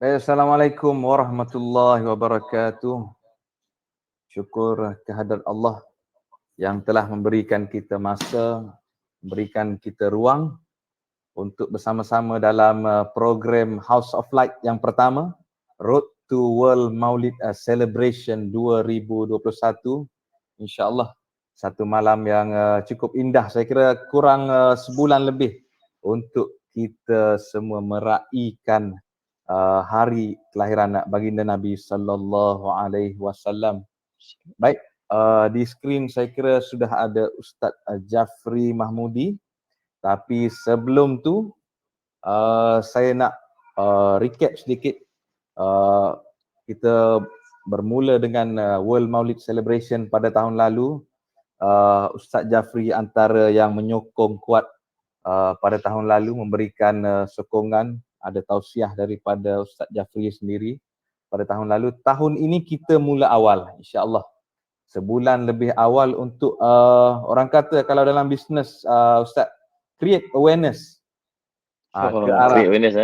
Assalamualaikum warahmatullahi wabarakatuh. Syukur kehadrat Allah yang telah memberikan kita masa, memberikan kita ruang untuk bersama-sama dalam program House of Light yang pertama, Road to World Maulid Celebration 2021. InsyaAllah satu malam yang cukup indah. Saya kira kurang sebulan lebih untuk kita semua meraihkan hari kelahiran baginda Nabi sallallahu alaihi wasallam. Baik, di skrin saya kira sudah ada Ustaz Jafri Mahmudi, tapi sebelum tu saya nak recap sedikit. Kita bermula dengan World Maulid Celebration pada tahun lalu. Ustaz Jafri antara yang menyokong kuat pada tahun lalu, memberikan sokongan. Ada tausiah daripada Ustaz Jafri sendiri pada tahun lalu. Tahun ini kita mula awal, insya-Allah. Sebulan lebih awal untuk orang kata kalau dalam bisnes Ustaz, create awareness ke arah Create awareness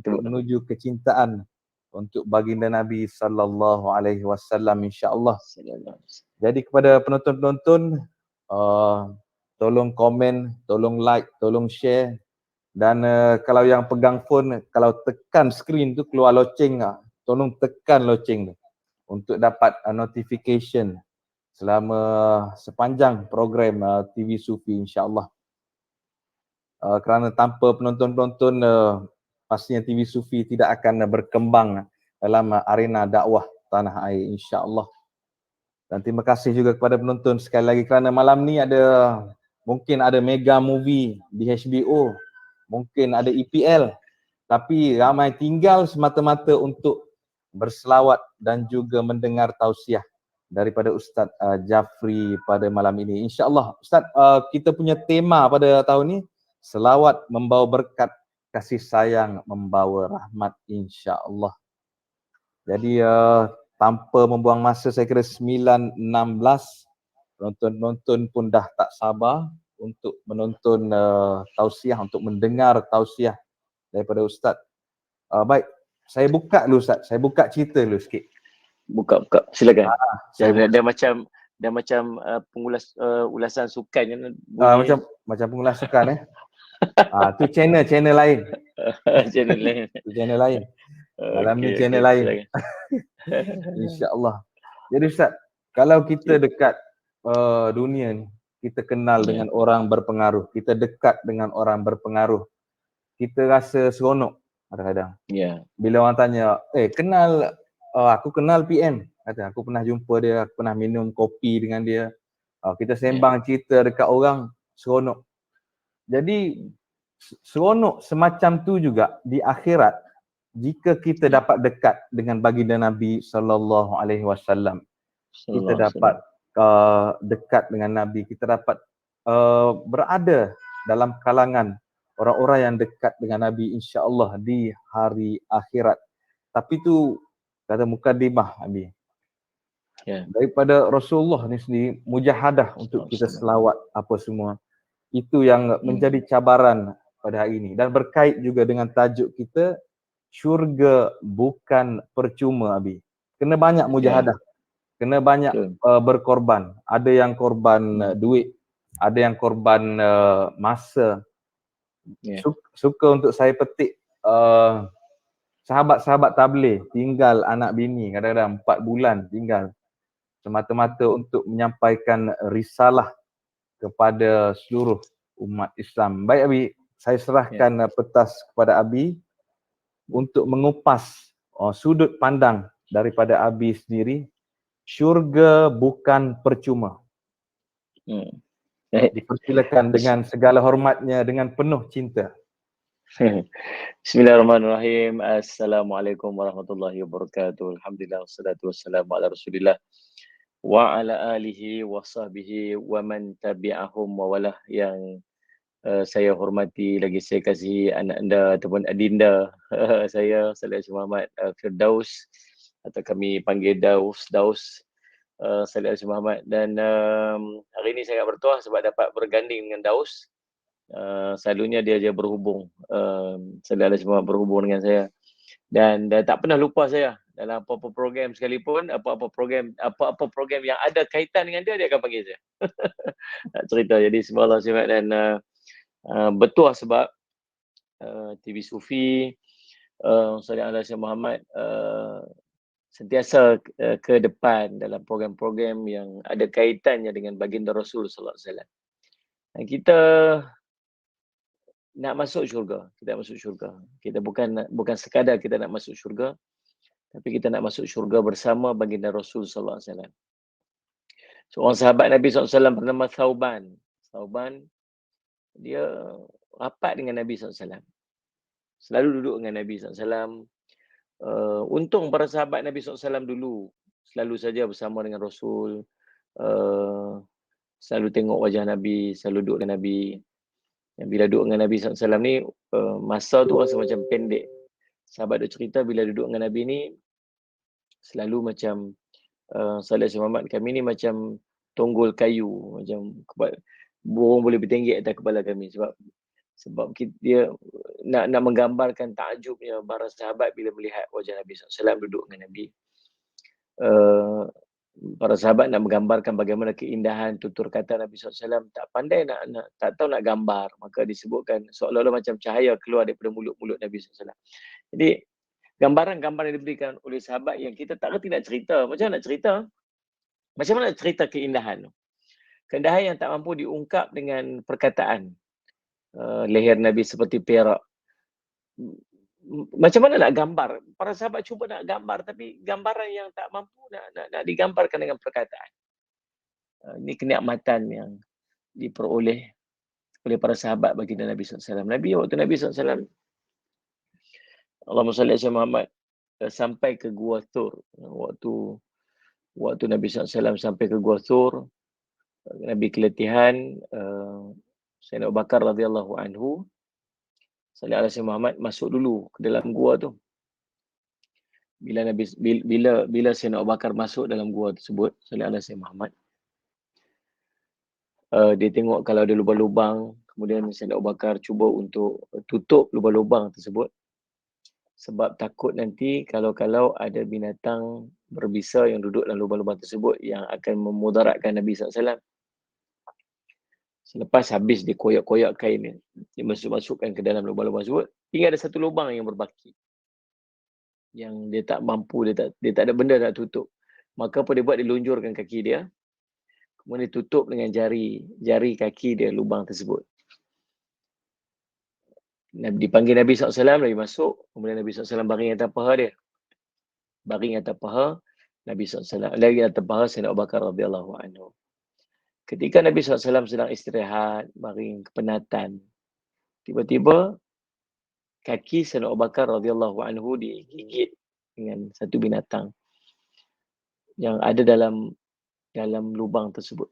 untuk menuju kecintaan untuk baginda Nabi sallallahu alaihi wasallam, insya-Allah. Jadi kepada penonton-penonton, tolong komen, tolong like, tolong share. Dan kalau yang pegang phone, kalau tekan skrin tu keluar loceng, tolong tekan loceng tu untuk dapat notification selama sepanjang program TV Sufi, insya-Allah. Kerana tanpa penonton-penonton, pastinya TV Sufi tidak akan berkembang dalam arena dakwah tanah air, insya-Allah. Dan terima kasih juga kepada penonton sekali lagi kerana malam ni mungkin ada mega movie di HBO, mungkin ada EPL, tapi ramai tinggal semata-mata untuk berselawat dan juga mendengar tausiah daripada Ustaz Jafri pada malam ini. InsyaAllah, Ustaz, kita punya tema pada tahun ni, selawat membawa berkat, kasih sayang membawa rahmat, insyaAllah. Jadi tanpa membuang masa, saya kira 9.16, penonton-penonton pun dah tak sabar untuk menonton tausiah, untuk mendengar tausiah daripada Ustaz. Baik, saya buka dulu Ustaz, saya buka cerita dulu sikit. Buka, silakan. Dia macam ulasan sukan kan bunyi. Macam pengulas sukan tu channel lain. Channel lain. Channel lain. Dalam ni channel lain. InsyaAllah. Jadi Ustaz, kalau kita dekat dunia ni, kita kenal dengan orang berpengaruh, kita dekat dengan orang berpengaruh, kita rasa seronok kadang-kadang. Bila orang tanya, kenal, aku kenal PM, kata aku pernah jumpa dia, aku pernah minum kopi dengan dia, kita sembang cerita dekat orang, seronok. Jadi seronok semacam tu juga di akhirat jika kita dapat dekat dengan baginda Nabi sallallahu alaihi wasallam. Kita dapat dekat dengan Nabi, kita dapat berada dalam kalangan orang-orang yang dekat dengan Nabi, insya-Allah di hari akhirat. Tapi tu kata mukadimah Nabi. Daripada Rasulullah ni sendiri, mujahadah untuk kita selawat apa semua. Itu yang menjadi cabaran pada hari ini. Dan berkait juga dengan tajuk kita, syurga bukan percuma, Abi. Kena banyak mujahadah. Kena banyak berkorban. Ada yang korban duit, ada yang korban masa. Suka untuk saya petik sahabat-sahabat tabligh tinggal anak bini, kadang-kadang 4 bulan tinggal, semata-mata untuk menyampaikan risalah kepada seluruh umat Islam. Baik Abi, saya serahkan petas kepada Abi untuk mengupas sudut pandang daripada Abi sendiri. Syurga bukan percuma. Dipersilakan dengan segala hormatnya, dengan penuh cinta. Bismillahirrahmanirrahim. Assalamualaikum warahmatullahi wabarakatuh. Alhamdulillah, wassalatu wassalamu ala Rasulillah wa ala alihi wa sahbihi wa man tabi'ahum wa walah. Yang saya hormati, lagi saya kasihi anak anda ataupun adinda saya, Salih Muhammad Firdaus, atau kami panggil Daus, Salih Muhammad. Dan hari ini saya agak bertuah sebab dapat berganding dengan Daus. Selalunya dia je berhubung, Salih Muhammad berhubung dengan saya. Dan tak pernah lupa saya dalam apa-apa program sekalipun, apa-apa program yang ada kaitan dengan dia akan panggil saya. Nak cerita. Jadi subhanallah dan betul sebab TV Sufi, Ustaz Ala Syed Muhammad sentiasa ke depan dalam program-program yang ada kaitannya dengan baginda Rasul sallallahu alaihi wasallam. Dan kita nak masuk syurga, kita masuk syurga. Kita bukan sekadar kita nak masuk syurga, tapi kita nak masuk syurga bersama baginda Rasul sallallahu alaihi wasallam. Seorang sahabat Nabi SAW bernama Thauban. Thauban dia rapat dengan Nabi SAW. Selalu duduk dengan Nabi SAW. Untung para sahabat Nabi SAW dulu selalu saja bersama dengan Rasul. Selalu tengok wajah Nabi, selalu duduk dengan Nabi. Dan bila duduk dengan Nabi SAW ni, masa tu rasa macam pendek. Sahabat dia cerita bila duduk dengan Nabi ni, selalu macam Salih Muhammad, kami ni macam tonggol kayu, macam burung boleh bertenggek atas kepala kami sebab dia nak menggambarkan takjubnya para sahabat bila melihat wajah Nabi SAW duduk dengan Nabi. Para sahabat nak menggambarkan bagaimana keindahan tutur kata Nabi SAW, tak pandai tak tahu nak gambar, maka disebutkan seolah-olah macam cahaya keluar daripada mulut-mulut Nabi SAW. Jadi gambaran-gambaran yang diberikan oleh sahabat yang kita tak reti nak cerita. Macam mana nak cerita? Macam mana nak cerita keindahan? Keindahan yang tak mampu diungkap dengan perkataan. Leher Nabi seperti perak. Macam mana nak gambar? Para sahabat cuba nak gambar, tapi gambaran yang tak mampu nak digambarkan dengan perkataan. Ini kenikmatan yang diperoleh oleh para sahabat baginda Nabi SAW. Waktu Nabi SAW, Allahumma salli ala Muhammad, sampai ke Gua Thur. Waktu Nabi SAW sampai ke Gua Thur, Nabi keletihan, Sayyidina Abu Bakar radhiyallahu anhu, salli ala Muhammad, masuk dulu ke dalam gua tu. Bila Sayyidina Abu Bakar masuk dalam gua tersebut, salli ala Muhammad, dia tengok kalau ada lubang-lubang, kemudian Sayyidina Abu Bakar cuba untuk tutup lubang-lubang tersebut. Sebab takut nanti kalau ada binatang berbisa yang duduk dalam lubang-lubang tersebut yang akan memudaratkan Nabi SAW. Selepas habis dia koyak-koyak kain ni, dia masukkan ke dalam lubang-lubang tersebut, tinggal ada satu lubang yang berbaki. Yang dia tak mampu, dia tak ada benda nak tutup. Maka apa dia buat, dia lunjurkan kaki dia. Kemudian dia tutup dengan jari kaki dia lubang tersebut. Dipanggil Nabi SAW, Nabi masuk. Kemudian Nabi SAW baring atas paha dia. Baring atas paha Nabi SAW. Lagi atas paha Sayyidina Abu Bakar radhiyallahu anhu. Ketika Nabi SAW sedang istirahat, baring kepenatan, tiba-tiba kaki Sayyidina Abu Bakar radhiyallahu anhu digigit dengan satu binatang yang ada dalam lubang tersebut.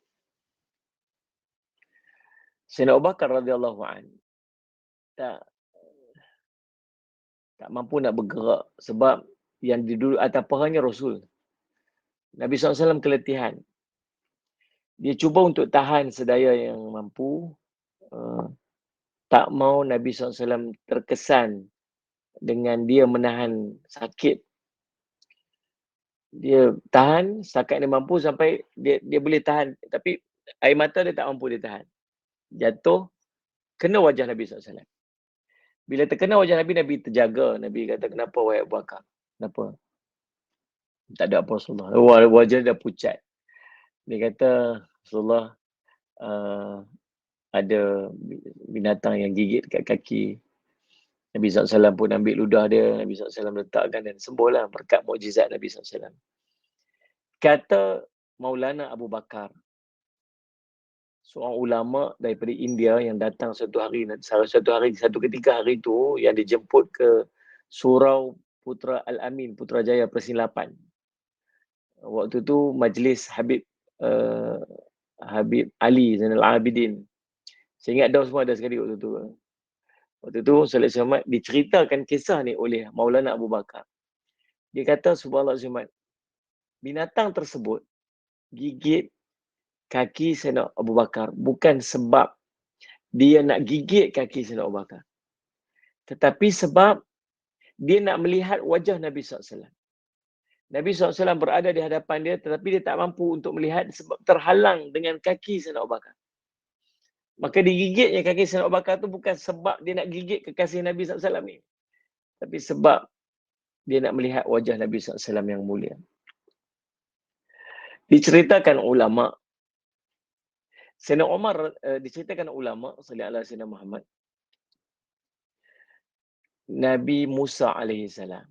Sayyidina Abu Bakar radhiyallahu anhu tak mampu nak bergerak sebab yang duduk atas pahanya Rasul. Nabi SAW keletihan. Dia cuba untuk tahan sedaya yang mampu. Tak mau Nabi SAW terkesan dengan dia menahan sakit. Dia tahan setakat dia mampu sampai dia boleh tahan. Tapi air mata dia tak mampu dia tahan. Jatuh, kena wajah Nabi SAW. Bila terkena wajah Nabi, Nabi terjaga. Nabi kata, kenapa wahai Abu Bakar? Kenapa? Tak ada apa Rasulullah. Wajah dia dah pucat. Dia kata, Rasulullah, ada binatang yang gigit kat kaki. Nabi SAW pun ambil ludah dia. Nabi SAW letakkan dan sembuhlah berkat mukjizat Nabi SAW. Kata Maulana Abu Bakar, seorang ulama daripada India yang datang satu ketika hari itu yang dijemput ke Surau Putra Al-Amin, Putrajaya Persilapan. Waktu tu majlis Habib Ali Zainal Abidin. Saya ingat dah semua ada sekali waktu tu. Waktu tu Salih Muhammad diceritakan kisah ni oleh Maulana Abu Bakar. Dia kata subhanallah Muhammad, binatang tersebut gigit kaki Sayyidina Abu Bakar bukan sebab dia nak gigit kaki Sayyidina Abu Bakar, tetapi sebab dia nak melihat wajah Nabi SAW. Nabi SAW berada di hadapan dia, tetapi dia tak mampu untuk melihat sebab terhalang dengan kaki Sayyidina Abu Bakar. Maka digigitnya kaki Sayyidina Abu Bakar tu bukan sebab dia nak gigit kekasih Nabi SAW ni, tapi sebab dia nak melihat wajah Nabi SAW yang mulia. Diceritakan ulama, Sayyidina Umar, diceritakan ulama, sallallahu alaihi wasallam Muhammad, Nabi Musa alaihissalam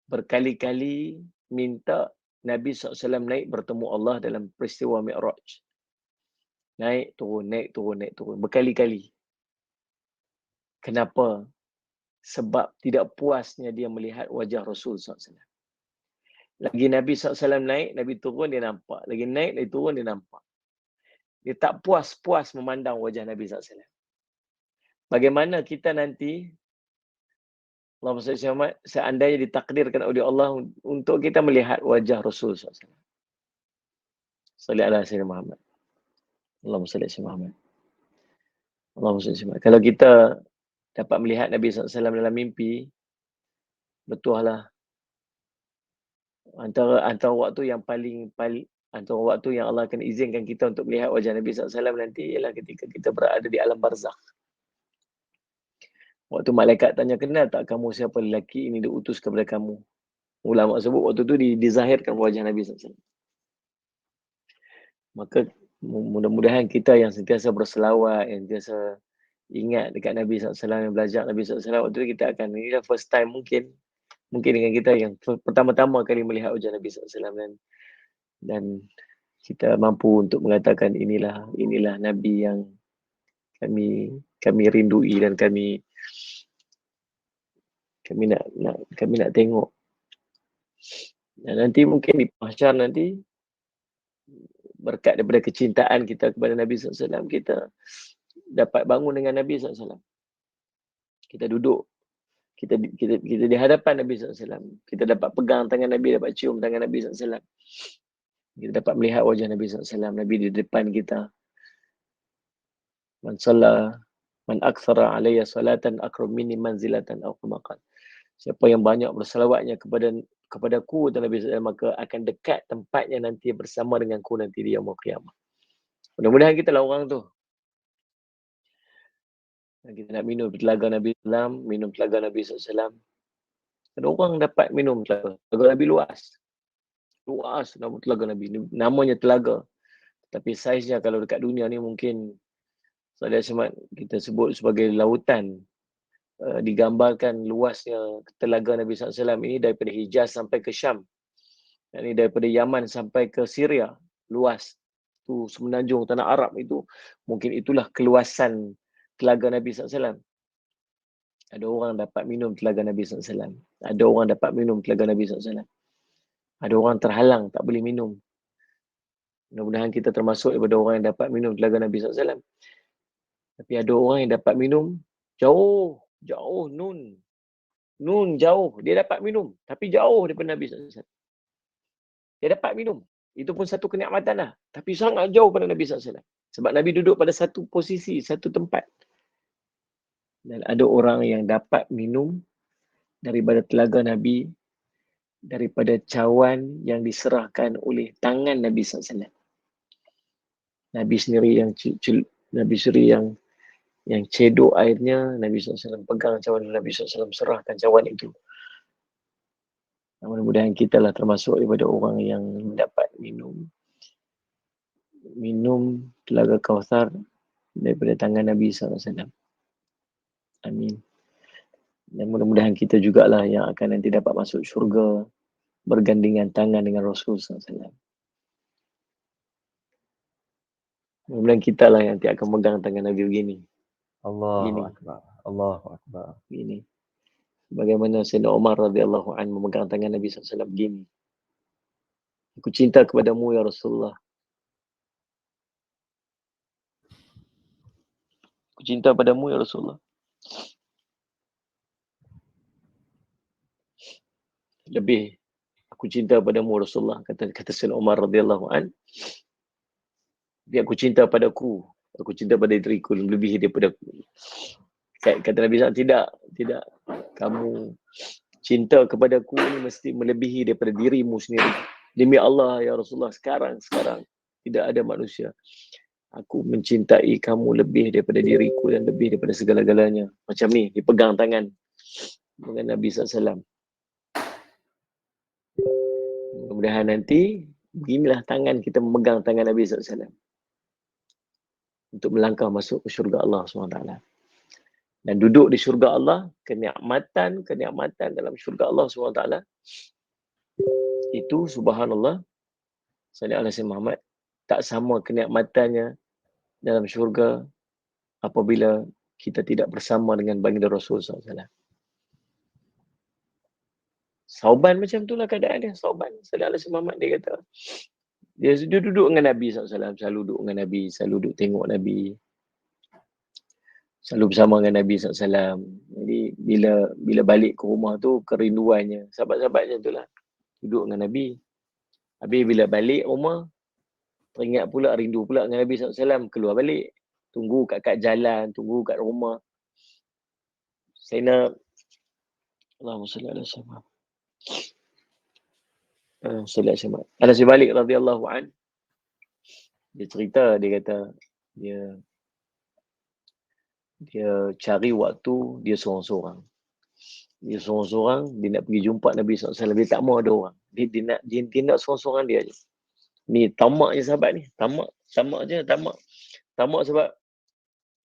berkali-kali minta Nabi SAW naik bertemu Allah dalam peristiwa Mi'raj. Naik, turun, naik, turun, naik, turun. Berkali-kali. Kenapa? Sebab tidak puasnya dia melihat wajah Rasul SAW. Lagi Nabi SAW naik, Nabi turun, dia nampak. Lagi naik, lagi turun, dia nampak. Dia tak puas-puas memandang wajah Nabi SAW. Bagaimana kita nanti, Allahumma salli ala Muhammad, seandainya ditakdirkan oleh Allah untuk kita melihat wajah Rasul SAW. Salli ala Sayyidina Muhammad. Allahumma salli ala Muhammad. Allahumma salli ala Muhammad. Kalau kita dapat melihat Nabi SAW dalam mimpi, betul lah. Antara waktu yang antara waktu yang Allah akan izinkan kita untuk melihat wajah Nabi SAW nanti ialah ketika kita berada di alam barzakh. Waktu malaikat tanya, kenal tak kamu siapa lelaki ini diutus kepada kamu? Ulama sebut waktu tu dizahirkan wajah Nabi SAW. Maka mudah-mudahan kita yang sentiasa berselawat, yang sentiasa ingat dekat Nabi SAW, yang belajar Nabi SAW, waktu tu kita akan, inilah first time mungkin dengan kita yang pertama-tama kali melihat wajah Nabi SAW dan kita mampu untuk mengatakan inilah Nabi yang kami rindui dan kami nak tengok. Dan nanti mungkin di mahsyar nanti, berkat daripada kecintaan kita kepada Nabi SAW, kita dapat bangun dengan Nabi SAW. Kita duduk, kita di hadapan Nabi SAW. Kita dapat pegang tangan Nabi, dapat cium tangan Nabi SAW. Kita dapat melihat wajah Nabi SAW. Nabi di depan kita. Man aktsara alayya salatan akram minni manzilatan aw kama qala. Siapa yang banyak berselawatnya kepadaku dan Nabi SAW, maka akan dekat tempatnya nanti bersama denganku nanti di yaumul qiyamah. Mudah-mudahan kita lah orang tu. Kita nak minum telaga Nabi SAW, minum telaga Nabi SAW. Ada orang dapat minum telaga Nabi luas. Luas nama telaga Nabi. Namanya telaga. Tapi saiznya kalau dekat dunia ni mungkin kita sebut sebagai lautan. Digambarkan luasnya telaga Nabi SAW ini daripada Hijaz sampai ke Syam. Ini daripada Yaman sampai ke Syria. Luas. Itu semenanjung tanah Arab itu. Mungkin itulah keluasan telaga Nabi SAW. Ada orang dapat minum telaga Nabi SAW. Ada orang dapat minum telaga Nabi SAW. Ada orang terhalang, tak boleh minum. Mudah-mudahan kita termasuk daripada orang yang dapat minum telaga Nabi SAW. Tapi ada orang yang dapat minum jauh, nun jauh. Dia dapat minum, tapi jauh daripada Nabi SAW. Dia dapat minum. Itu pun satu kenikmatan lah. Tapi sangat jauh pada Nabi SAW. Sebab Nabi duduk pada satu posisi, satu tempat. Dan ada orang yang dapat minum daripada telaga Nabi, daripada cawan yang diserahkan oleh tangan Nabi SAW. Nabi sendiri yang cedok airnya, Nabi SAW pegang cawan, Nabi SAW serahkan cawan itu. Mudah-mudahan kita lah termasuk daripada orang yang dapat minum telaga Kautsar daripada tangan Nabi SAW. Amin. Dan mudah-mudahan kita jugalah yang akan nanti dapat masuk syurga bergandengan tangan dengan Rasul SAW. Mudah-mudahan kita lah yang nanti akan megang tangan Nabi begini. Allahu Akbar. Allahu Akbar. Begini. Bagaimana Sayyidina Umar radhiyallahu anhu memegang tangan Nabi SAW begini. Aku cinta kepadamu ya Rasulullah. Aku cinta padamu ya Rasulullah. Lebih aku cinta padamu Rasulullah, kata Sayyidina Umar radhiyallahu anhu. Dia aku cinta padaku. Aku cinta pada diriku lebih daripada aku. Kata Nabi SAW, tidak. Kamu cinta kepadaku ini mesti melebihi daripada dirimu sendiri. Demi Allah ya Rasulullah, sekarang tidak ada manusia. Aku mencintai kamu lebih daripada diriku dan lebih daripada segala-galanya. Macam ni, dipegang tangan dengan Nabi SAW. Mudah-mudahan nanti beginilah tangan kita memegang tangan Nabi SAW untuk melangkah masuk ke syurga Allah SWT. Dan duduk di syurga Allah, kenikmatan dalam syurga Allah SWT itu subhanallah, sallallahu alaihi Muhammad, tak sama kenikmatannya dalam syurga apabila kita tidak bersama dengan baginda Rasul SAW. Sauban macam itulah keadaan dia. Sauban sallallahu alaihi Muhammad, dia kata dia duduk dengan Nabi SAW, selalu duduk dengan Nabi, selalu duduk tengok Nabi, selalu bersama dengan Nabi SAW. Jadi bila balik ke rumah tu, kerinduannya sahabat-sahabatnya tu lah duduk dengan Nabi. Habis bila balik rumah, teringat pula, rindu pula dengan Nabi SAW, keluar balik, tunggu kat jalan, tunggu kat rumah. Sayyidina Allahumma salli ala sayyidina Anas bin Malik radhiyallahu an, dia cerita, dia kata dia cari waktu dia seorang-seorang. Dia seorang-seorang, dia nak pergi jumpa Nabi SAW. Dia tak mau ada orang. Dia nak seorang-seorang dia je. Ni tamak je sahabat ni. Tamak sebab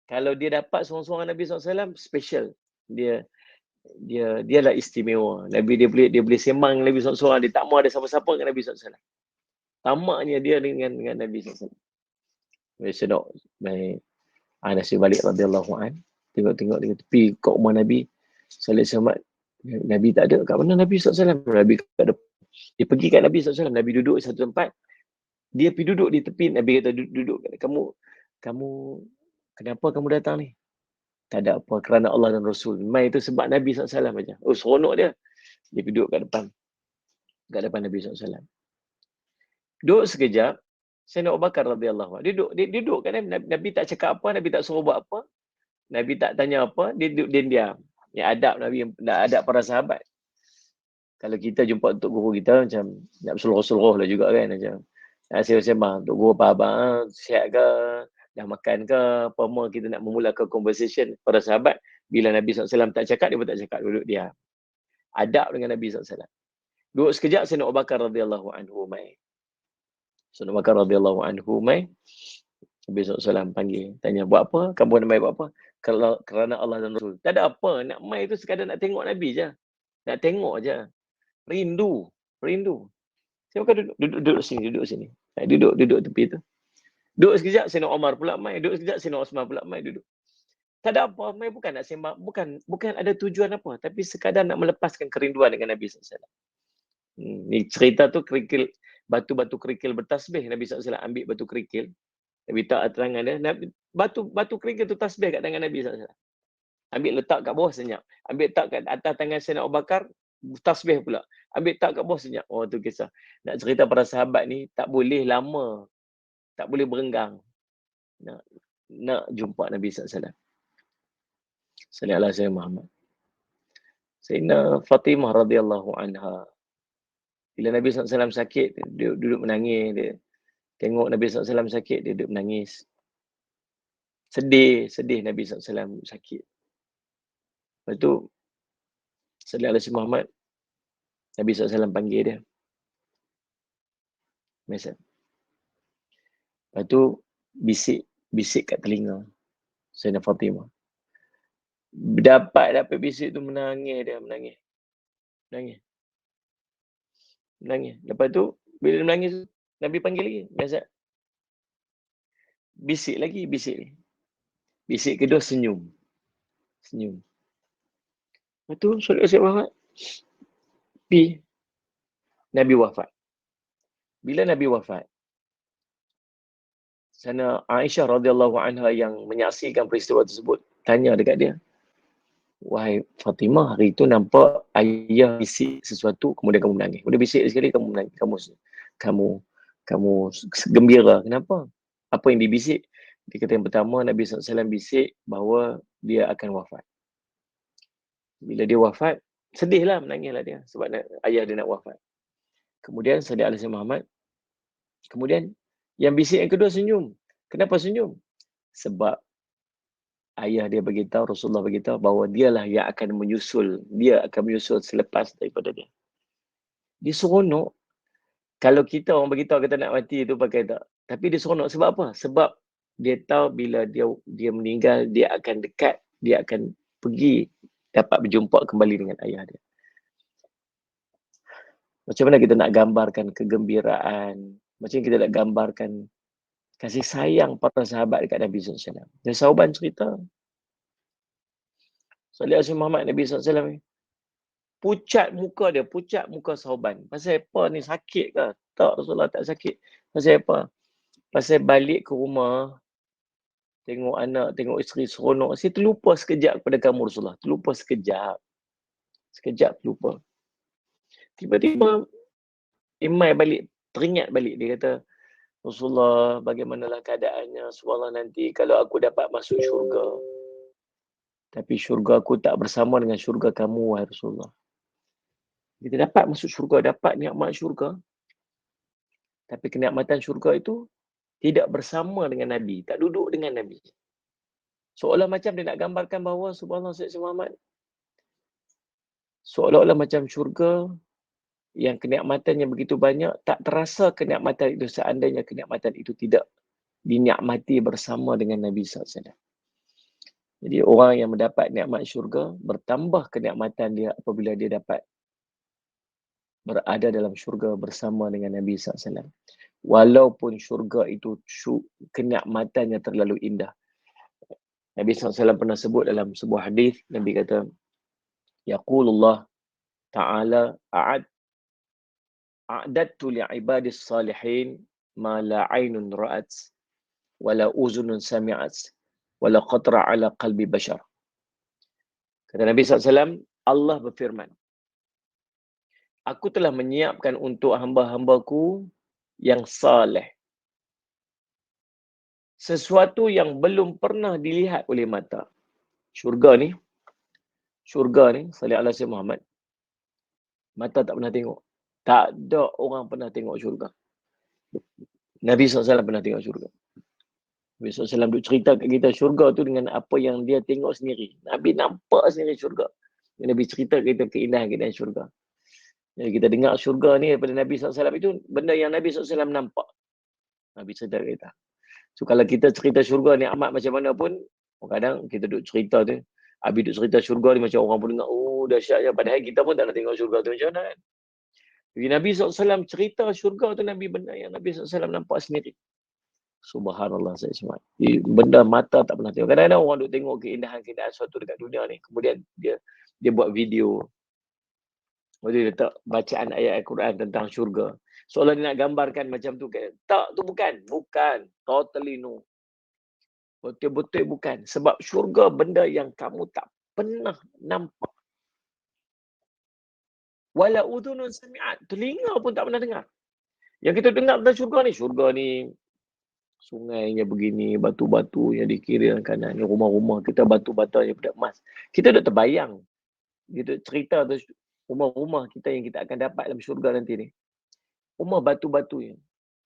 kalau dia dapat seorang-seorang Nabi SAW, special. Dia lah istimewa. Nabi dia boleh sembang Nabi SAW. Dia tak mau ada siapa-siapa dengan Nabi SAW. Tamaknya dia dengan Nabi SAW. Sedok. Anas bin Malik radhiyallahu an, tengok dia tepi kat rumah Nabi sallallahu alaihi. Nabi tak ada. Kat mana Nabi SAW? Nabi kat depan. Dia pergi kat Nabi SAW. Nabi duduk di satu tempat. Dia pergi duduk di tepi. Nabi kata, duduk. Kamu kenapa kamu datang ni? Tak ada apa, kerana Allah dan Rasul. Mai itu sebab Nabi SAW aja. Oh, seronok dia. Dia pergi duduk kat depan Nabi SAW. Duduk sekejap, Sayyidina Abu Bakar radhiyallahu anhu. Dia duduk kan, Nabi tak cakap apa, Nabi tak suruh buat apa. Nabi tak tanya apa, dia duduk diam. Yang adab Nabi, adab para sahabat. Kalau kita jumpa untuk guru kita, macam nak berseluruh-seluruh lah juga kan. Macam, sembang untuk guru apa-apa, sihat ke, dah makan ke, apa mau kita nak memulakan conversation para sahabat. Bila Nabi SAW tak cakap, dia pun tak cakap, duduk diam. Adab dengan Nabi SAW. Duduk sekejap, Sayyidina Abu Bakar radhiyallahu anhu mai. Sayyidina Abu Bakar radhiyallahu anhu mai. Nabi SAW panggil, tanya, buat apa? Kamu nak mai buat apa? Kerana Allah dan Rasul. Tak ada apa, nak mai tu sekadar nak tengok Nabi je. Nak tengok je. Rindu. Saya bukan duduk sini. Duduk tepi tu. Duduk sekejap, Sayyidina Umar pula mai. Duduk sekejap, Sayyidina Osman pula mai duduk. Tak ada apa, mai bukan nak sembang, bukan ada tujuan apa, tapi sekadar nak melepaskan kerinduan dengan Nabi SAW. Ni cerita tu kerikil, batu kerikil bertasbih. Nabi SAW ambil batu kerikil. Nabi tak terangan dia. Batu kerikil tu tasbih kat tangan Nabi SAW. Ambil letak kat bawah senyap. Ambil tak kat atas tangan Sayyidina Abu Bakar, tasbih pula. Ambil tak kat bawah senyap. Oh, tu kisah. Nak cerita para sahabat ni, tak boleh lama. Tak boleh berenggang. Nak jumpa Nabi SAW. Sallallahu alaihi Muhammad. Sayyidina Fatimah radhiyallahu anha. Bila Nabi SAW sakit, dia duduk menangis. Dia tengok Nabi SAW sakit, dia duduk menangis. Sedih Nabi SAW sakit. Lepas tu, sallallahu alaihi Muhammad, Nabi SAW panggil dia. Biasa. Lepas tu, bisik kat telinga Sayyidina Fatimah. Dapat bisik tu, menangis. Lepas tu, bila menangis, Nabi panggil lagi. Biasa. Bisik lagi. Bisik kedua, senyum. Lepas tu, Muhammad, Nabi wafat. Bila Nabi wafat, sana Aisyah radhiyallahu anha yang menyaksikan peristiwa tersebut, tanya dekat dia, wahai Fatimah, hari itu nampak ayah bisik sesuatu, kemudian kamu menangis. Kemudian bisik sekali, kamu menangis. Kamu gembira. Kenapa? Apa yang dibisik? Dia kata yang pertama, Nabi SAW bisik bahawa dia akan wafat. Bila dia wafat, Sedihlah, menangislah dia sebab ayah dia nak wafat. Kemudian Sadiq Alaihi Muhammad, kemudian yang bisik yang kedua senyum. Kenapa senyum? Sebab ayah dia beritahu, Rasulullah beritahu bahawa dialah yang akan menyusul, dia akan menyusul selepas daripada dia. Dia seronok. Kalau kita orang beritahu kita nak mati tu pakai tak. Tapi dia seronok sebab apa? Sebab dia tahu bila dia meninggal, dia akan dekat, dia akan pergi dapat berjumpa kembali dengan ayah dia. Macam mana kita nak gambarkan kegembiraan, macam kita nak gambarkan kasih sayang para sahabat dekat Nabi SAW. Dan Sauban cerita, Sallallahu Alaihi Muhammad Nabi SAW, pucat muka Sauban. Pasal apa ni, sakit ke? Tak, Rasulullah tak sakit. Pasal apa? Pasal balik ke rumah, tengok anak, tengok isteri seronok. Saya terlupa sekejap kepada kamu Rasulullah. Terlupa sekejap. Sekejap terlupa. Tiba-tiba Imai balik, teringat balik. Dia kata, Rasulullah, bagaimanalah keadaannya? Subhanallah, nanti kalau aku dapat masuk syurga. Tapi syurga aku tak bersama dengan syurga kamu, wahai Rasulullah. Kita dapat masuk syurga, dapat nikmat syurga. Tapi kenikmatan syurga itu tidak bersama dengan Nabi. Tak duduk dengan Nabi. Seolah macam dia nak gambarkan bahawa, subhanallah, Sayyid Muhammad, seolah-olah macam syurga yang kenikmatannya begitu banyak, tak terasa kenikmatan itu seandainya kenikmatan itu tidak dinikmati bersama dengan Nabi SAW. Jadi orang yang mendapat nikmat syurga, bertambah kenikmatan dia apabila dia dapat berada dalam syurga bersama dengan Nabi SAW. Walaupun syurga itu kenikmatannya terlalu indah. Nabi SAW pernah sebut dalam sebuah hadis, Nabi kata, Yaqulullah Ta'ala a'adtu li'ibadis salihin ma la aynun ra'at wala uzunun sami'at wala qatra ala qalbi bashar. Kata Nabi SAW, Allah berfirman, aku telah menyiapkan untuk hamba-hambaku yang saleh sesuatu yang belum pernah dilihat oleh mata. Syurga ni, sallallahu alaihi wasallam Muhammad, mata tak pernah tengok. Tak ada orang pernah tengok syurga. Nabi SAW pernah tengok syurga. Nabi SAW duk cerita kat kita syurga tu dengan apa yang dia tengok sendiri. Nabi nampak sendiri syurga. Nabi cerita kita keindahan syurga. Jadi kita dengar syurga ni daripada Nabi SAW itu benda yang Nabi SAW nampak. Nabi cerita kita. So kalau kita cerita syurga ni amat macam mana pun, kadang kita duk cerita tu, Abi duk cerita syurga ni macam orang pun dengar, oh dahsyatnya. Padahal kita pun tak nak tengok syurga tu macam mana kan. Jadi Nabi SAW cerita syurga tu Nabi benda yang Nabi SAW nampak sendiri. Subhanallah saya semua. Benda mata tak pernah tengok. Kadang-kadang orang duk tengok keindahan suatu dekat dunia ni. Kemudian dia buat video. Lepas dia letak bacaan ayat Al-Quran tentang syurga. Seolah dia nak gambarkan macam tu kan. Tak, tu bukan. Bukan. Totally no. Betul-betul bukan. Sebab syurga benda yang kamu tak pernah nampak. Wala udhunun sami'at. Telinga pun tak pernah dengar. Yang kita dengar tentang syurga ni sungainya begini, batu-batunya di kiri dan kanan, ni rumah-rumah kita batu-batunya pada emas. Kita dah terbayang. Kita cerita tu rumah-rumah kita yang kita akan dapat dalam syurga nanti ni. Rumah batu-batunya.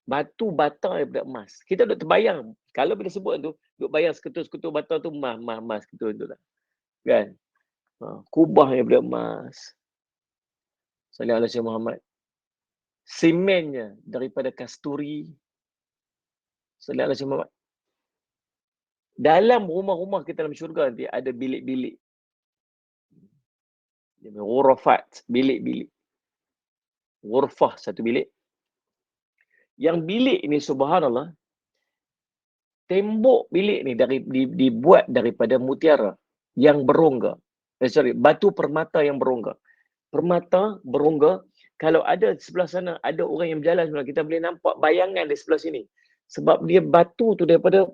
Batu bata daripada emas. Kita dah terbayang. Kalau bila sebut tu, duk bayang sekutu-sekutu bata tu emas sekutu tu lah. Kan? Kubah daripada emas. Sallallahu Alaihi Muhammad. Semennya daripada kasturi. Sallallahu Alaihi Muhammad. Dalam rumah-rumah kita dalam syurga nanti ada bilik-bilik. Ghurafat, bilik-bilik. Ghurfah satu bilik. Yang bilik ni subhanallah, tembok bilik ni dibuat daripada mutiara yang berongga. Batu permata yang berongga. Permata berongga. Kalau ada sebelah sana, ada orang yang berjalan sebelah, kita boleh nampak bayangan di sebelah sini. Sebab dia batu tu daripada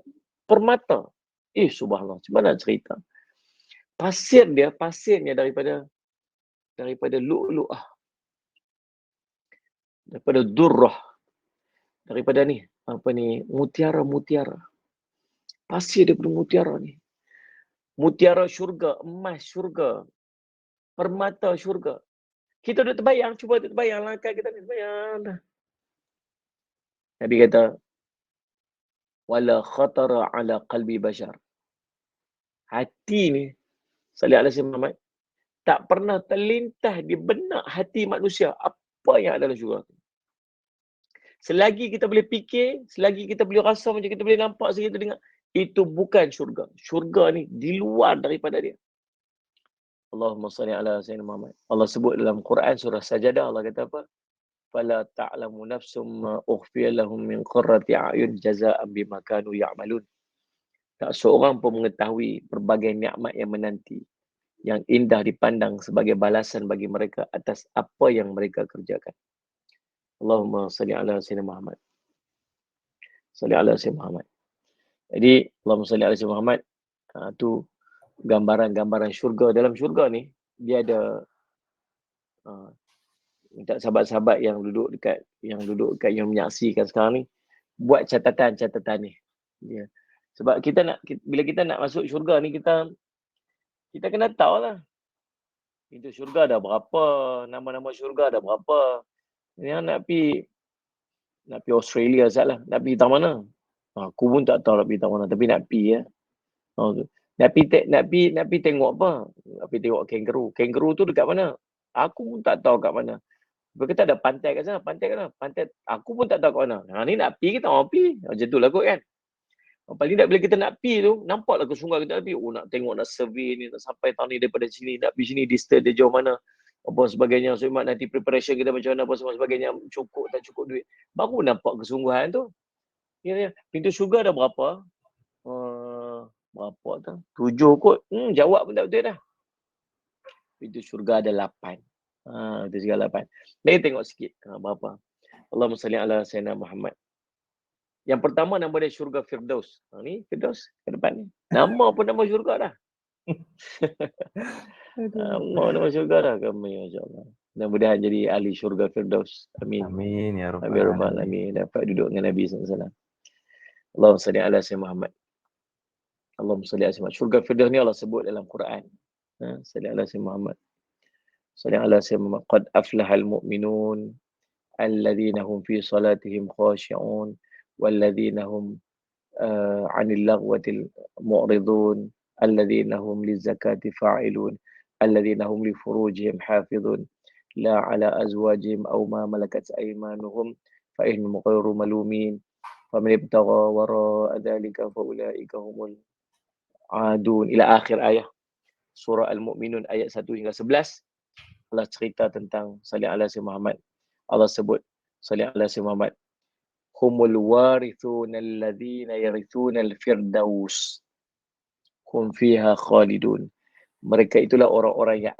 permata. Subhanallah, macam mana cerita? Pasirnya daripada lu'lu'ah. Daripada durrah. Daripada mutiara-mutiara. Pasir daripada mutiara ni. Mutiara syurga, emas syurga. permata syurga. Kita duduk terbayang, cuba duduk terbayang langkah kita ni terbayang dah. Nabi kata, wala khatara ala qalbi bashar. Hati ni, sallallahu alaihi wasallam, tak pernah terlintas di benak hati manusia apa yang ada dalam syurga. Selagi kita boleh fikir, selagi kita boleh rasa macam kita boleh nampak, selagi kita dengar, itu bukan syurga. Syurga ni di luar daripada dia. Allahumma salli ala sayyidina Muhammad. Allah sebut dalam Quran surah Sajadah, Allah kata apa? Fala ta'lamu nafsum ma ukhfiya lahum min qurrati a'yun jazaa'an bima kanu ya'malun. Tak seorang pun mengetahui berbagai nikmat yang menanti, yang indah dipandang sebagai balasan bagi mereka atas apa yang mereka kerjakan. Allahumma salli ala sayyidina Muhammad. Salli ala sayyidina Muhammad. Jadi, Allahumma salli ala sayyidina Muhammad, tu gambaran-gambaran syurga. Dalam syurga ni, dia ada minta sahabat-sahabat yang duduk dekat yang menyaksikan sekarang ni buat catatan-catatan ni. Ya. Sebab bila kita nak masuk syurga ni, kita kena tahu lah pintu syurga ada berapa, nama-nama syurga ada berapa. Yang nak pergi Australia salah, nak pergi tak mana? Aku pun tak tahu nak pergi tak mana, tapi nak pergi ya. Nak pergi tengok apa? Nak pergi tengok kangaroo. Kangaroo tu dekat mana? Aku pun tak tahu kat mana. Sebab kita ada pantai kat sana, pantai aku pun tak tahu kat mana. Ni nak pergi, kita mau pergi. Macam tu lah kot kan. Paling tak bila kita nak pergi tu, nampaklah ke sungai kita nak pergi. Nak tengok, nak survey ni, nak sampai tahun ni daripada sini, nak pergi sini, distance dia jauh mana, apa sebagainya. So, nanti preparation kita macam mana, apa sebagainya, cukup tak cukup duit. Baru nampak kesungguhan tu. Ya. Pintu syurga ada berapa? Berapa tu? 7 kot. Jawab pun tak betul dah. Pintu syurga ada 8. Pintu syurga 8. Lagi tengok sikit. Berapa? Allahumma salli ala sayyidina Muhammad. Yang pertama nama dia syurga Firdaus. Ni Firdaus ke depan ni. Nama pun nama syurga dah. Nama syurga dah kami, insya-Allah. Mudah-mudahan jadi ahli syurga Firdaus. Amin. Amin ya rabbal alamin. Dapat duduk dengan Nabi sallallahu alaihi wasallam. Allahumma salli ala sayyidina Muhammad. Allahumma salli ala sayyidina Muhammad. Syurga Firdaus ni Allah sebut dalam Quran. Salli ala sayyidina Muhammad. Salli ala sayyidina Muhammad. Qad aflahal mu'minun alladzina hum fi salatihim khashi'un والذين هم عن اللغوة معرضون الذين هم للزكاة فاعلون الذين هم لفروجهم حافظون لا على أزواجهم أو ما ملكت أيمانهم فإنهم غير ملومين فمن ابتغى وراء ذلك فأولئك هم العادون إلى آخر آية surah Al-Mu'minun ayat 1 hingga 11. Allah cerita tentang salli ala sayyidina Muhammad. Allah sebut salli ala sayyidina Muhammad. Humul warithuna alladhina yarithuna al-firdaus hum fiha khalidun. Mereka itulah orang-orang yang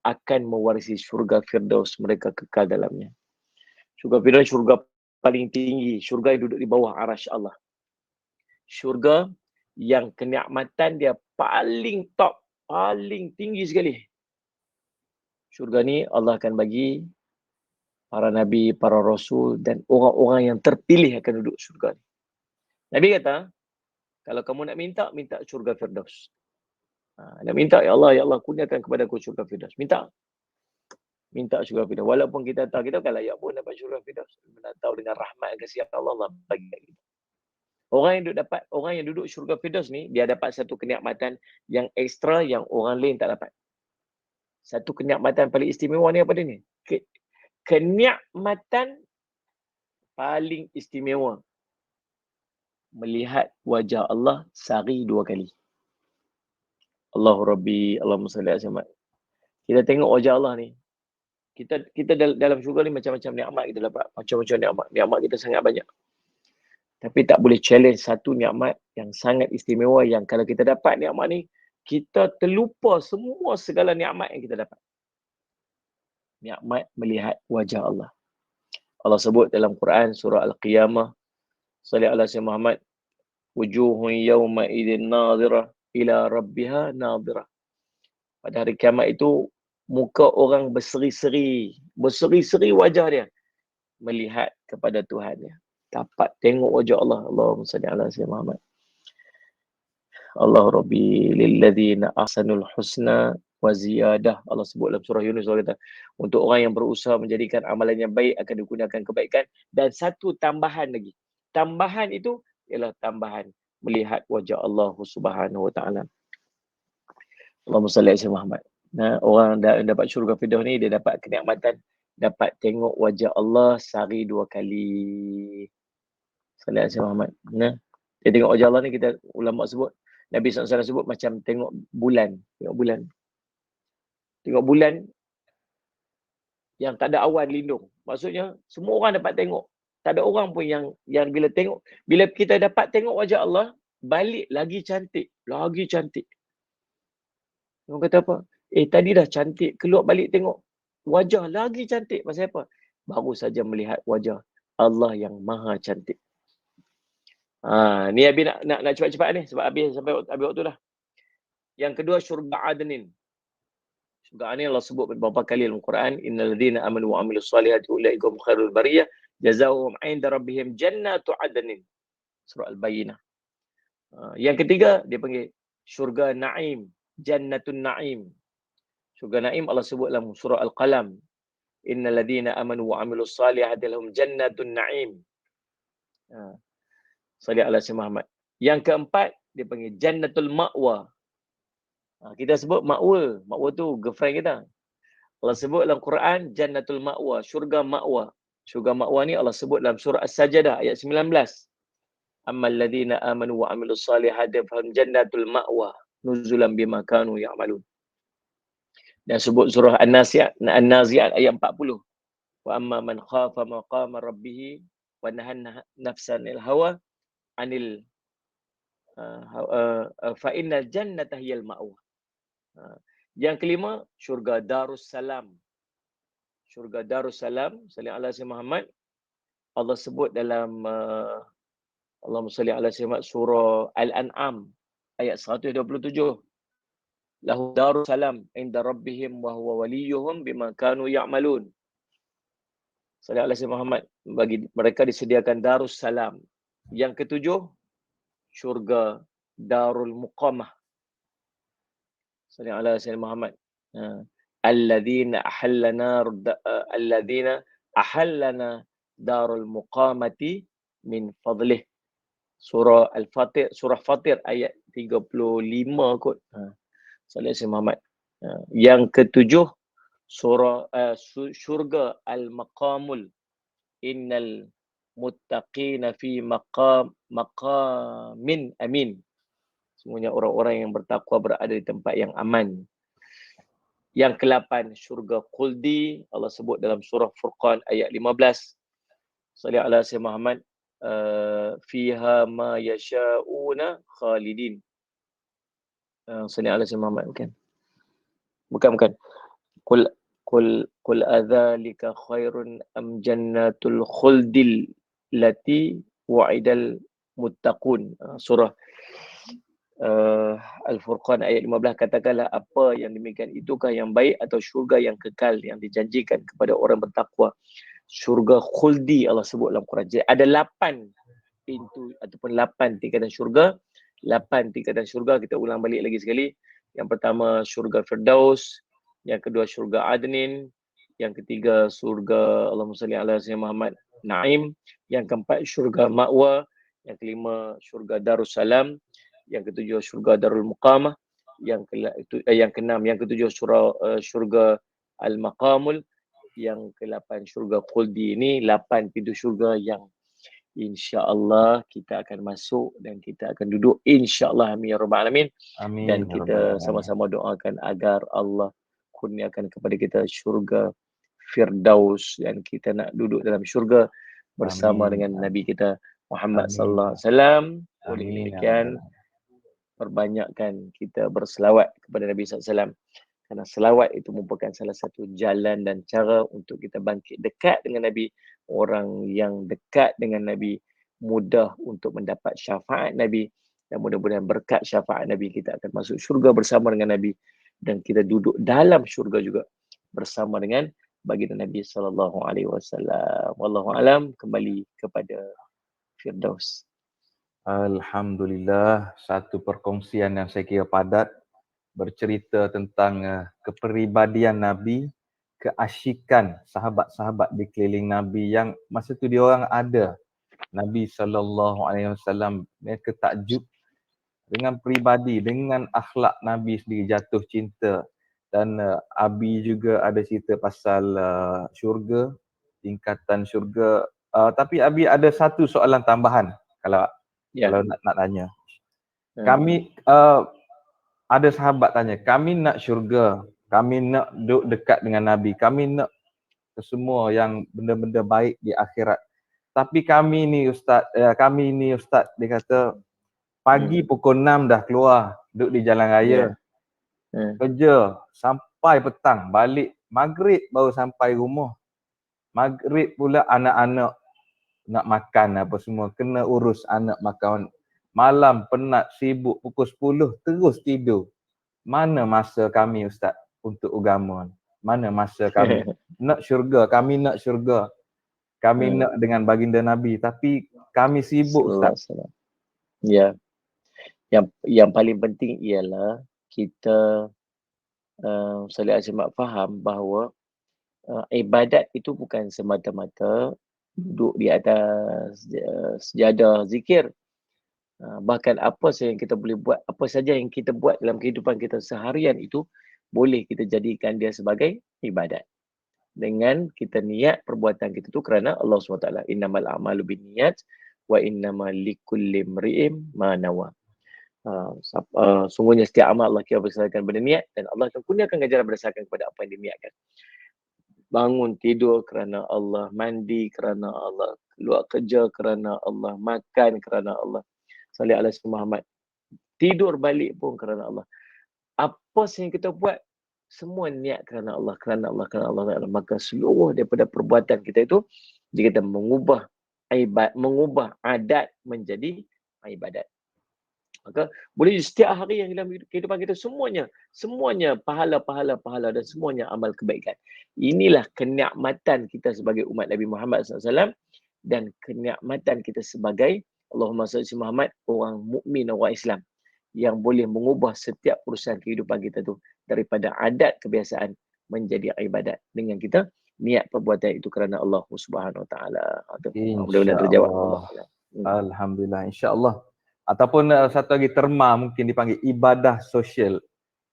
akan mewarisi syurga Firdaus, mereka kekal dalamnya. Syurga Firdaus syurga paling tinggi, syurga yang duduk di bawah arasy Allah. Syurga yang kenikmatan dia paling top, paling tinggi sekali. Syurga ni Allah akan bagi para nabi, para rasul dan orang-orang yang terpilih akan duduk syurga ni. Nabi kata, kalau kamu nak minta syurga Firdaus. Nak minta, ya Allah, kurniakan kepada aku syurga Firdaus. Minta syurga Firdaus. Walaupun kita tahu, kita bukan layak pun dapat syurga Firdaus. Kita tahu dengan rahmat kasih Allah bagi kita. Orang yang duduk syurga Firdaus ni, dia dapat satu kenikmatan yang ekstra yang orang lain tak dapat. Satu kenikmatan paling istimewa ni apa dia ni? Kenikmatan paling istimewa melihat wajah Allah sehari 2 kali. Allahu Rabbi, Allahumma salli ala Muhammad. Kita tengok wajah Allah ni. Kita dalam syurga ni macam-macam nikmat kita dapat. Macam-macam nikmat. Nikmat kita sangat banyak. Tapi tak boleh challenge satu nikmat yang sangat istimewa yang kalau kita dapat nikmat ni, kita terlupa semua segala nikmat yang kita dapat. Nikmat melihat wajah Allah. Allah sebut dalam Quran surah Al-Qiyamah, salli ala sayyidina Muhammad, wujuhun yawma idzin nadhirah ila rabbiha nadhirah. Pada hari kiamat itu muka orang berseri-seri wajah dia melihat kepada Tuhannya. Dapat tengok wajah Allah. Allahumma salli ala sayyidina Muhammad. Allah Rabbi lilladzina ahsanul husna wa ziyadah. Allah sebut dalam surah Yunus, Allah kata, untuk orang yang berusaha menjadikan amalan yang baik akan digunakan kebaikan. Dan satu tambahan lagi. Tambahan itu ialah tambahan melihat wajah Allah Subhanahu wa taala. Allahumma salli ala Muhammad. Nah, orang dapat syurga Firdaus ni, dia dapat kenikmatan dapat tengok wajah Allah sehari 2 kali. Salli ala Muhammad. Nah, dia tengok wajah Allah ni, kita ulama sebut, Nabi SAW sebut macam tengok bulan. Tengok bulan. Tengok bulan yang tak ada awan lindung. Maksudnya semua orang dapat tengok. Tak ada orang pun yang bila tengok, bila kita dapat tengok wajah Allah, balik lagi cantik, lagi cantik. Orang kata apa? Tadi dah cantik, keluar balik tengok wajah lagi cantik. Pasal apa? Baru saja melihat wajah Allah yang maha cantik. Ni Abi nak cepat-cepat ni sebab Abi sampai waktu dah. Yang kedua, syurga Adnin. Syurga Adnin Allah sebut beberapa kali dalam Quran, innal ladzina amanu wa amilus solihati ulaika hum khairul bariyah jazaohum 'inda rabbihim jannatu adnin. Surah Al-Bayyinah. Yang ketiga, dia panggil syurga Naim, Jannatun Naim. Syurga Naim Allah sebut dalam surah Al-Qalam, innal ladzina amanu wa amilus solihati lahum jannatun Naim. Salli ala Muhammad. Yang keempat, dia panggil Jannatul Ma'wa. Kita sebut Ma'wa. Ma'wa tu girlfriend kita. Allah sebut dalam Quran Jannatul Ma'wa, syurga Ma'wa. Syurga Ma'wa ni Allah sebut dalam surah As-Sajdah ayat 19. Ammal ladzina amanu wa amilus solihati fahum jannatul ma'wa nuzulan bima kanu ya'malun. Dan sebut surah An-Nazi'at ayat 40. Wa amma man khafa maqama rabbih wa nahan nafsanil hawa anil fa innal jannata hiyal ma'wa. Yang kelima, syurga Darussalam. Syurga Darussalam, salli ala Muhammad. Allah sebut dalam Allahumma salli ala Muhammad, surah Al-An'am ayat 127. Lahu Darussalam inda rabbihim wa huwa waliyuhum bima kanu ya'malun. Salli ala Muhammad. Bagi mereka disediakan Darussalam. Yang ketujuh, syurga Darul Muqamah. Salli ala Muhammad. Alladzina ahallana darul muqamati min fadlih. Surah Al-Fatir, surah Fatir ayat 35 kot. Salli ala Muhammad. Yang ketujuh, surah syurga Al-Maqamul. Innal muttaqina fi maqamin amin. Semuanya orang-orang yang bertakwa berada di tempat yang aman. Yang ke-8, syurga Khuldi. Allah sebut dalam surah Furqan ayat 15. Salli ala Sayyidina Muhammad. Fiha ma yasha'una khalidin. Salli ala Sayyidina Muhammad. Bukan. Qul adzalika khairun am jannatul khuldil lati wa'idal muttaqun. Surah Al-Furqan ayat 15, katakanlah apa yang demikian itukah yang baik atau syurga yang kekal yang dijanjikan kepada orang bertakwa. Syurga khuldi Allah sebut dalam Quran. Jadi ada 8 pintu ataupun 8 tingkatan syurga. 8 tingkatan syurga, kita ulang balik lagi sekali. Yang pertama syurga Firdaus, yang kedua syurga Adnin, yang ketiga syurga Allahumma salli ala Sayyidina Muhammad Naim, yang keempat syurga Ma'wa, yang kelima syurga Darussalam, yang ketujuh syurga Darul Muqamah, yang keenam, yang ketujuh syurga Al-Maqamul, yang ke-8 syurga Khuldi. Ini 8 pintu syurga yang insya-Allah kita akan masuk dan kita akan duduk insya-Allah, amin ya rabbal alamin. Amin. Dan kita sama-sama doakan agar Allah kurniakan kepada kita syurga Firdaus dan kita nak duduk dalam syurga bersama dengan Nabi kita Muhammad sallallahu alaihi wasallam. Oleh demikian, perbanyakkan kita berselawat kepada Nabi SAW, kerana selawat itu merupakan salah satu jalan dan cara untuk kita bangkit dekat dengan Nabi. Orang yang dekat dengan Nabi mudah untuk mendapat syafaat Nabi, dan mudah-mudahan berkat syafaat Nabi kita akan masuk syurga bersama dengan Nabi, dan kita duduk dalam syurga juga bersama dengan baginda Nabi SAW. Wallahu alam, kembali kepada Firdaus. Alhamdulillah, satu perkongsian yang saya kira padat bercerita tentang kepribadian Nabi, keasyikan sahabat-sahabat di keliling Nabi yang masa tu dia orang ada. Nabi SAW, mereka takjub dengan peribadi, dengan akhlak Nabi sendiri, jatuh cinta. Dan Abi juga ada cerita pasal syurga, tingkatan syurga. Tapi Abi ada satu soalan tambahan kalau nak tanya. Kami ada sahabat tanya, kami nak syurga, kami nak duduk dekat dengan Nabi, kami nak semua yang benda-benda baik di akhirat. Tapi kami ni ustaz, dia kata pagi pukul 6 dah keluar, duduk di jalan raya. Kerja sampai petang, balik maghrib baru sampai rumah. Maghrib pula anak-anak nak makan apa semua, kena urus anak makan. Malam penat, sibuk, pukul 10 terus tidur. Mana masa kami ustaz untuk agama? Mana masa kami? Nak syurga, kami nak syurga. Kami nak dengan baginda Nabi, tapi kami sibuk ustaz. Ya. Yang paling penting ialah kita Salih Azmat faham bahawa ibadat itu bukan semata-mata duduk di atas sejadah zikir. Bahkan apa saja yang kita boleh buat, apa saja yang kita buat dalam kehidupan kita seharian itu boleh kita jadikan dia sebagai ibadat. Dengan kita niat perbuatan kita tu kerana Allah SWT. Innamal a'malu binniyat wa innamal likulli imri'in ma nawa. Sungguhnya setiap amal Allah kira berdasarkan pada niat dan Allah akan kurniakan ganjaran berdasarkan kepada apa yang diniatkan. Bangun tidur kerana Allah, mandi kerana Allah, keluar kerja kerana Allah, makan kerana Allah. Salih ala Muhammad. Tidur balik pun kerana Allah. Apa yang kita buat, semua niat kerana Allah, kerana Allah, kerana Allah. Maka seluruh daripada perbuatan kita itu, jika kita mengubah adat menjadi ibadat. Maka boleh setiap hari yang dalam kehidupan kita semuanya pahala dan semuanya amal kebaikan. Inilah kenikmatan kita sebagai umat Nabi Muhammad SAW dan kenikmatan kita sebagai Allahumma salli Muhammad, orang mukmin, orang Islam yang boleh mengubah setiap urusan kehidupan kita tu daripada adat kebiasaan menjadi ibadat dengan kita niat perbuatan itu kerana Allah Subhanahu Wa Taala. Mudah-mudahan terjawab. Alhamdulillah, insya-Allah. Ataupun satu lagi terma mungkin dipanggil ibadah sosial.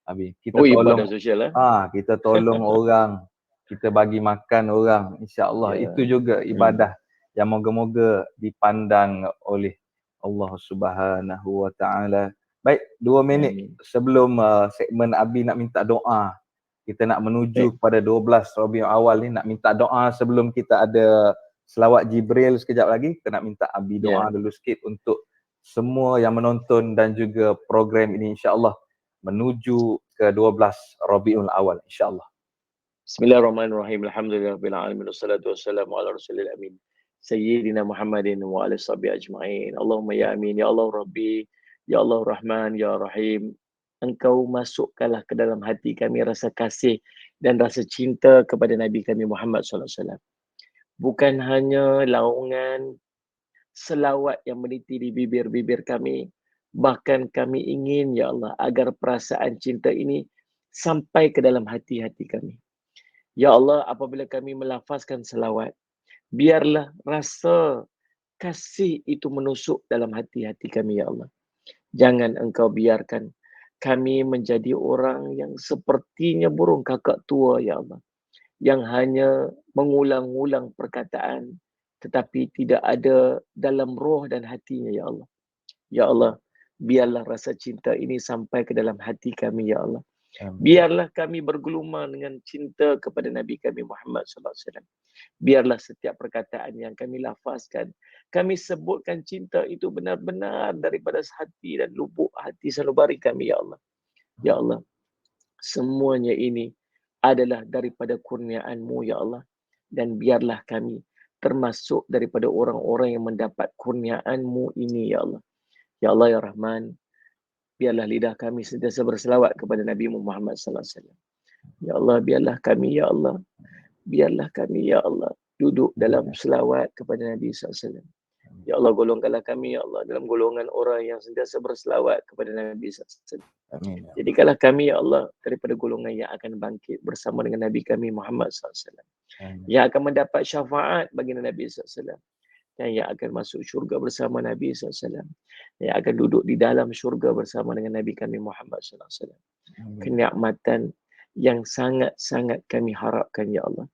Abi, kita tolong ibadah sosial kita tolong orang, kita bagi makan orang, insya-Allah itu juga ibadah yang moga-moga dipandang oleh Allah Subhanahu Wa Taala. Baik, 2 minit sebelum segmen Abi nak minta doa. Kita nak menuju kepada 12 Rabiul Awal ni, nak minta doa sebelum kita ada selawat Jibril sekejap lagi. Kita nak minta Abi doa dulu sikit untuk semua yang menonton dan juga program ini, insya-Allah menuju ke 12 Rabiul Awal, insya-Allah. Bismillahirrahmanirrahim. Alhamdulillahirabbil alamin wassalatu wassalamu ala rasulil amin. Sayyidina Muhammadin wa alihi washabihi ajma'in. Allahumma ya amin ya Allah Rabbi, ya Allah Rahman, ya Rahim. Engkau masukkanlah ke dalam hati kami rasa kasih dan rasa cinta kepada Nabi kami Muhammad sallallahu alaihi wasallam. Bukan hanya laungan selawat yang meniti di bibir-bibir kami, bahkan kami ingin ya Allah agar perasaan cinta ini sampai ke dalam hati-hati kami. Ya Allah, apabila kami melafazkan selawat, biarlah rasa kasih itu menusuk dalam hati-hati kami ya Allah. Jangan engkau biarkan kami menjadi orang yang sepertinya burung kakak tua ya Allah, yang hanya mengulang-ulang perkataan tetapi tidak ada dalam roh dan hatinya ya Allah. Ya Allah, biarlah rasa cinta ini sampai ke dalam hati kami ya Allah. Biarlah kami bergelumang dengan cinta kepada Nabi kami Muhammad sallallahu alaihi wasallam. Biarlah setiap perkataan yang kami lafazkan, kami sebutkan cinta itu benar-benar daripada hati dan lubuk hati sanubari kami ya Allah. Ya Allah, semuanya ini adalah daripada kurniaan-Mu ya Allah, dan biarlah kami termasuk daripada orang-orang yang mendapat kurniaan-Mu ini ya Allah. Ya Allah ya Rahman, biarlah lidah kami sentiasa berselawat kepada Nabi Muhammad sallallahu alaihi wasallam. Ya Allah, biarlah kami ya Allah, biarlah kami ya Allah duduk dalam selawat kepada Nabi sallallahu alaihi wasallam. Ya Allah, golongkanlah kami, ya Allah, dalam golongan orang yang sentiasa berselawat kepada Nabi SAW. Amin. Jadikanlah kami, ya Allah, daripada golongan yang akan bangkit bersama dengan Nabi kami Muhammad SAW. Amin. Yang akan mendapat syafaat bagi Nabi SAW. Dan yang akan masuk syurga bersama Nabi SAW. Yang akan duduk di dalam syurga bersama dengan Nabi kami Muhammad SAW. Kenikmatan yang sangat-sangat kami harapkan, ya Allah.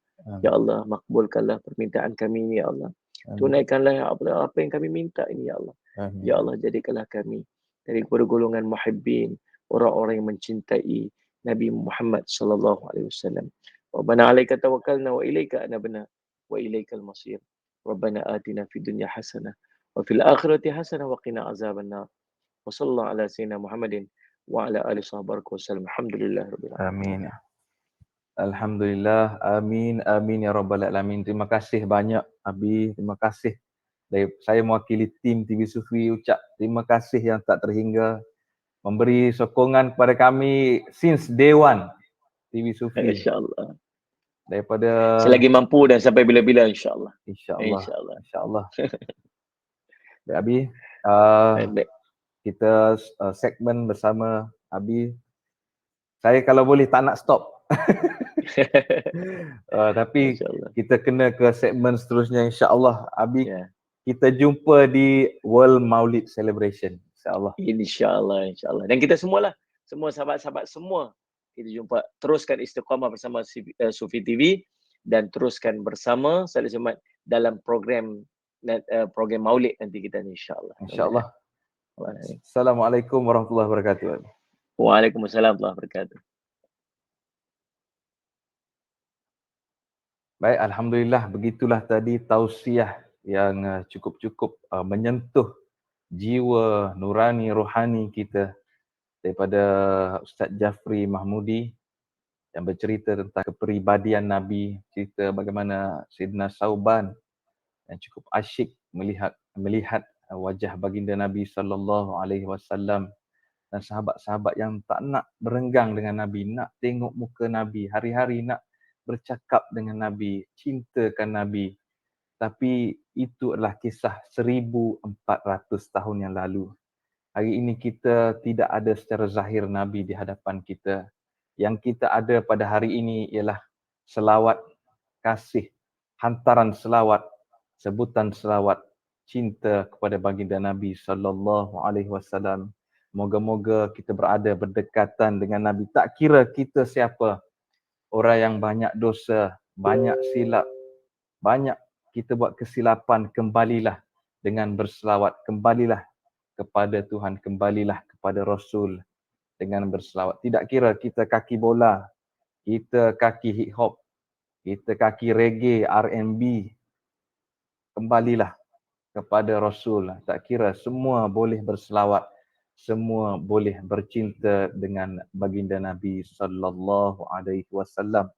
Ya Allah, makbulkanlah permintaan kami ini, ya Allah. Tunaikanlah apa yang kami minta ini, ya Allah. Ya Allah, jadikanlah kami dari golongan muhibbin, orang-orang yang mencintai Nabi Muhammad sallallahu alaihi wasallam. Rabbana 'alaika tawakkalna wa ilaika anabna wa ilaikal masir. Rabbana atina fid dunya hasanah wa fil akhirati hasanah wa qina azabannar. Wa sallallahu ala sayyidina Muhammadin wa ala alihi wasallam. Alhamdulillahirabbil alamin. Amin. Alhamdulillah, amin, amin ya rabbal alamin. Terima kasih banyak Abi, terima kasih. Dari saya mewakili tim TV Sufi ucap terima kasih yang tak terhingga memberi sokongan kepada kami since day one TV Sufi. InsyaAllah. Daripada selagi mampu dan sampai bila-bila, insyaAllah. InsyaAllah. InsyaAllah. Baik Abi, Baik. kita segmen bersama Abi. Saya kalau boleh tak nak stop. Tapi kita kena ke segmen seterusnya, insyaAllah. Abi, kita jumpa di World Maulid Celebration, insyaAllah. InsyaAllah. Dan kita semualah, semua sahabat-sahabat semua, kita jumpa. Teruskan istiqamah bersama Sufi TV dan teruskan bersama Salat Jumaat dalam program Maulid nanti kita ni, insyaAllah. InsyaAllah. Assalamualaikum warahmatullahi wabarakatuh. Waalaikumsalam warahmatullahi wabarakatuh. Baik, alhamdulillah, begitulah tadi tausiah yang cukup-cukup menyentuh jiwa nurani rohani kita daripada Ustaz Jafri Mahmudi yang bercerita tentang kepribadian Nabi, cerita bagaimana Sayyidina Sauban yang cukup asyik melihat wajah baginda Nabi sallallahu alaihi wasallam dan sahabat-sahabat yang tak nak berenggang dengan Nabi, nak tengok muka Nabi, hari-hari nak bercakap dengan Nabi, cintakan Nabi. Tapi itu adalah kisah 1400 tahun yang lalu. Hari ini kita tidak ada secara zahir Nabi di hadapan kita. Yang kita ada pada hari ini ialah selawat kasih, hantaran selawat, sebutan selawat cinta kepada baginda Nabi sallallahu alaihi wasallam. Moga-moga kita berada berdekatan dengan Nabi. Tak kira kita siapa, orang yang banyak dosa, banyak silap, banyak kita buat kesilapan, kembalilah dengan berselawat, kembalilah kepada Tuhan, kembalilah kepada Rasul dengan berselawat. Tidak kira kita kaki bola, kita kaki hip hop, kita kaki reggae, R&B, kembalilah kepada Rasul. Tak kira, semua boleh berselawat, semua boleh bercinta dengan baginda Nabi sallallahu alaihi wasallam.